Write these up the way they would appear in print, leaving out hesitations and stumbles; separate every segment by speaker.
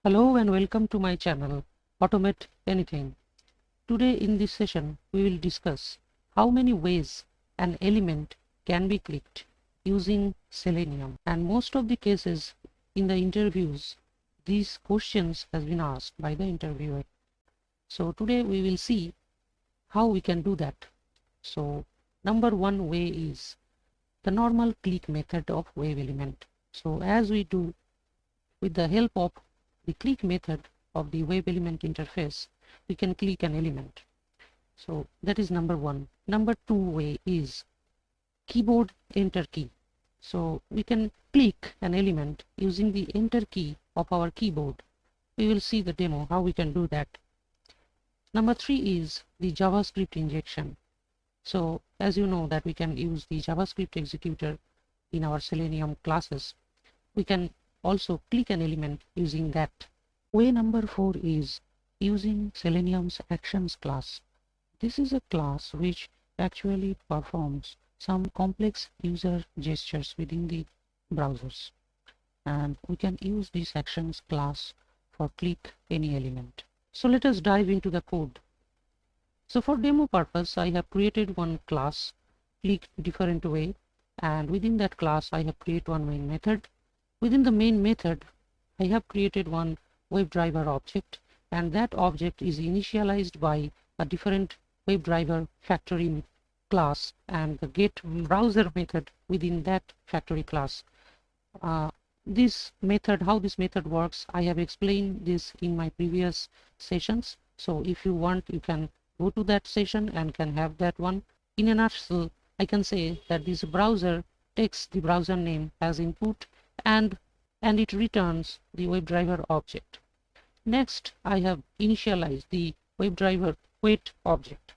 Speaker 1: Hello and welcome to my channel Automate Anything. Today in this session we will discuss how many ways an element can be clicked using Selenium, and most of the cases in the interviews these questions has been asked by the interviewer. So today we will see how we can do that. So number one way is the normal click method of wave element. So as we do with the help of the click method of the web element interface, we can click an element. So that is number one. Number two way is keyboard enter key. So we can click an element using the enter key of our keyboard. We will see the demo how we can do that. Number three is the JavaScript injection. So as you know that we can use the JavaScript executor in our Selenium classes. We can also click an element using that. Way number four is using Selenium's actions class. This is a class which actually performs some complex user gestures within the browsers, and we can use this actions class for click any element. So let us dive into the code. So for demo purpose I have created one class click different way, and within that class I have created one main method. Within the main method, I have created one webdriver object, and that object is initialized by a different webdriver factory class and the get browser method within that factory class. This method, how this method works, I have explained this in my previous sessions. So if you want, you can go to that session and can have that one. In a nutshell, I can say that this browser takes the browser name as input and it returns the WebDriver object. Next, I have initialized the WebDriver wait object,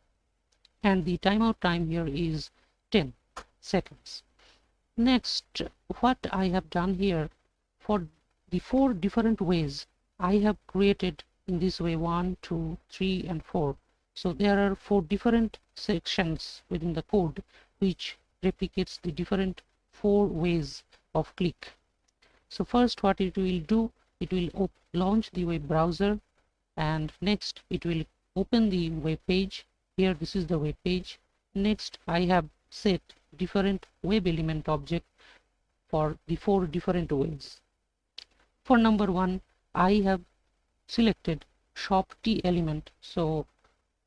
Speaker 1: and the timeout time here is 10 seconds. Next, what I have done here for the four different ways I have created in this way 1, 2, 3 and 4. So there are four different sections within the code which replicates the different four ways of click. So first what it will do, it will launch the web browser, and next it will open the web page. Here this is the web page. Next I have set different web element object for the four different ways. For number one, I have selected shop T element. So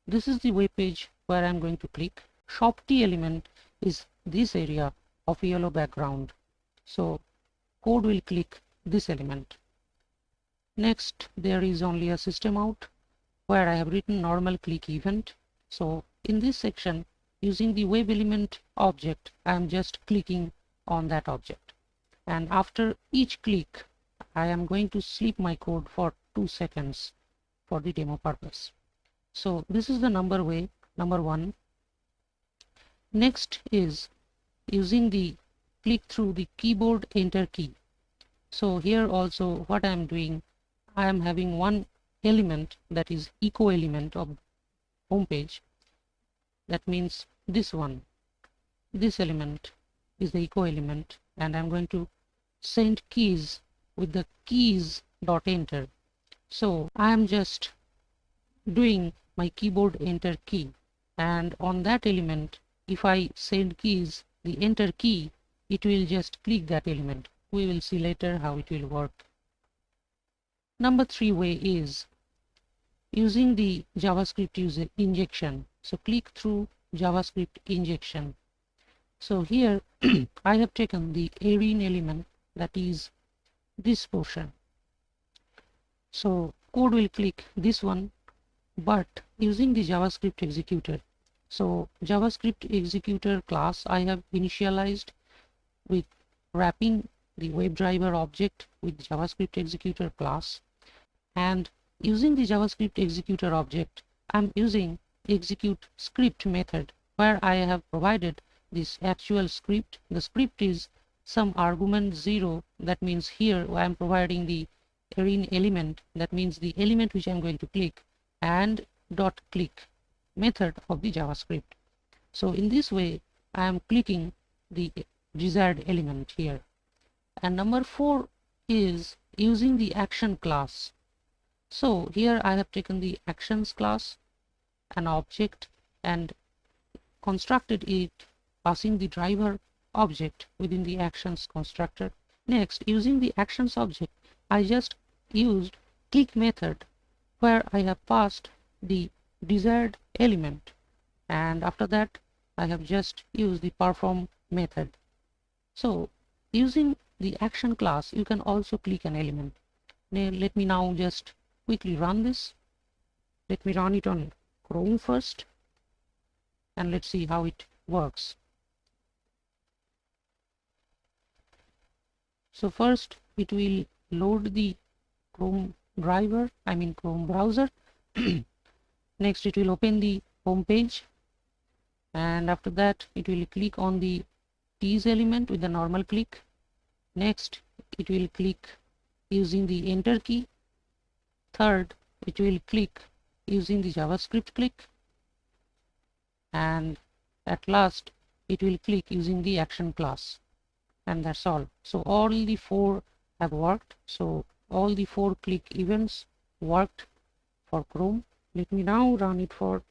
Speaker 1: this is the web page where I'm going to click. Shop T element is this area of yellow background. So code will click this element. Next, there is only a system out where I have written normal click event. So in this section, using the web element object, I am just clicking on that object. And after each click, I am going to sleep my code for 2 seconds for the demo purpose. So this is the number one. Next is using the click through the keyboard enter key. So here also what I am doing, I am having one element that is echo element of home page. That means this one, this element is the echo element, and I'm going to send keys with the keys dot enter. So I am just doing my keyboard enter key, and on that element if I send keys, the enter key, it will just click that element. We will see later how it will work. Number three way is using the JavaScript injection. So click through JavaScript injection. So here I have taken the arene element, that is this portion. So code will click this one, but using the JavaScript executor. So JavaScript executor class I have initialized with wrapping the WebDriver object with JavaScript executor class, and using the JavaScript executor object I'm using execute script method where I have provided this actual script. The script is some argument 0, that means here I am providing the arene element, that means the element which I am going to click, and dot click method of the JavaScript. So in this way I am clicking the desired element here. And number 4 is using the action class. So here I have taken the actions class, an object, and constructed it passing the driver object within the actions constructor. Next, using the actions object, I just used click method where I have passed the desired element, and after that I have just used the perform method. So using the action class, you can also click an element. Now, let me now just quickly run this. Let me run it on Chrome first, and let's see how it works. So first it will load the Chrome driver, Chrome browser. Next it will open the home page, and after that it will click on the tease element with the normal click. Next it will click using the enter key. Third, it will click using the JavaScript click, and at last it will click using the action class, and that's all. So all the four have worked. So all the four click events worked for Chrome. Let me now run it for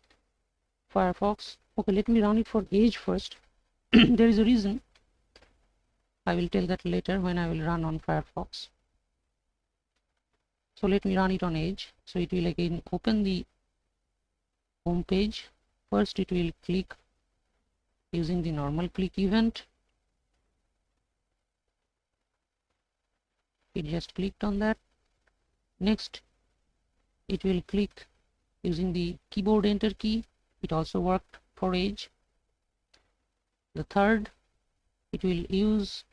Speaker 1: Firefox. Okay, let me run it for Edge first. There is a reason. I will tell that later when I will run on Firefox. So let me run it on Edge. So it will again open the home page. First it will click using the normal click event. It just clicked on that. Next it will click using the keyboard enter key. It also worked for Edge. The third, it will use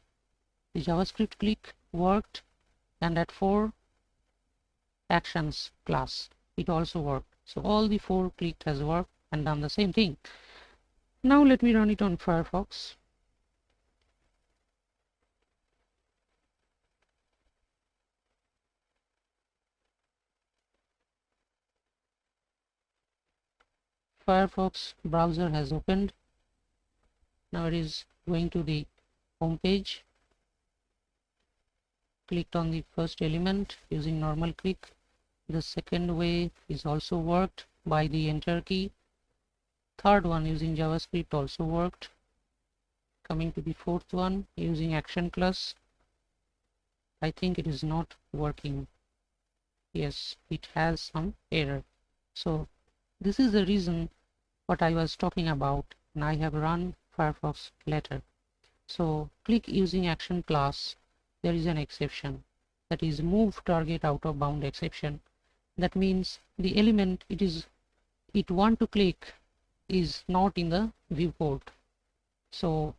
Speaker 1: the JavaScript click, worked, and at 4 actions class it also worked. So all the 4 clicked has worked and done the same thing. Now let me run it on Firefox. Firefox browser has opened. Now it is going to the home page. Clicked on the first element using normal click. The second way is also worked by the enter key. Third one using JavaScript also worked. Coming to the fourth one using action class. I think it is not working. Yes, it has some error. So this is the reason what I was talking about, and I have run Firefox later. So click using action class, there is an exception, that is move target out of bound exception. That means the element it want to click is not in the viewport. So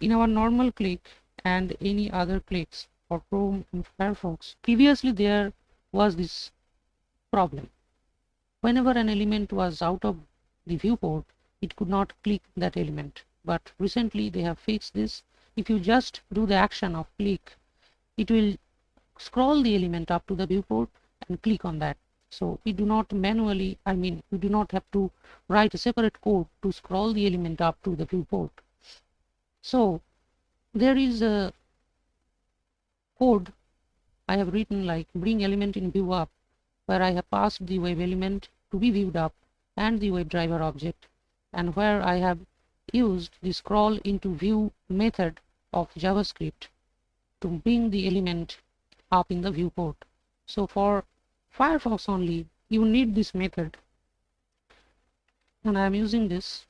Speaker 1: in our normal click and any other clicks for Chrome and Firefox, previously there was this problem. Whenever an element was out of the viewport, it could not click that element. But recently they have fixed this. If you just do the action of click, it will scroll the element up to the viewport and click on that. So we do not manually, we do not have to write a separate code to scroll the element up to the viewport. So there is a code I have written like bring element in view up, where I have passed the web element to be viewed up and the WebDriver object, and where I have used the scroll into view method of JavaScript to bring the element up in the viewport. So for Firefox only you need this method, and I am using this,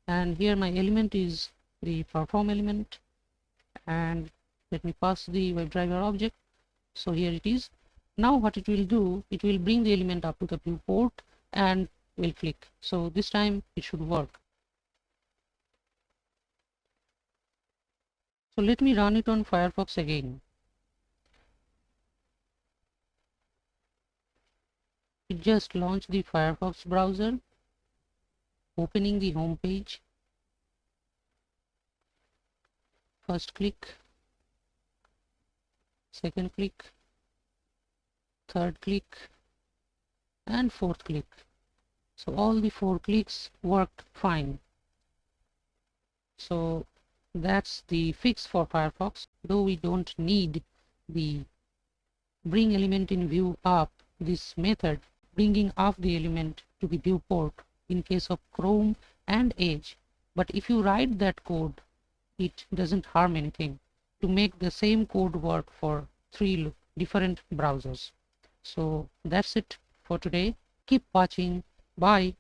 Speaker 1: and here my element is the perform element, and let me pass the WebDriver object. So here it is. Now what it will do, it will bring the element up to the viewport and will click. So this time it should work. So let me run it on Firefox again. It just launched the Firefox browser, opening the home page. First click, second click, third click, and fourth click. So all the 4 clicks worked fine. So that's the fix for Firefox. Though we don't need the bring element in view up this method bringing up the element to the viewport in case of Chrome and Edge, but if you write that code, it doesn't harm anything to make the same code work for 3 different browsers. So that's it for today. Keep watching. Bye.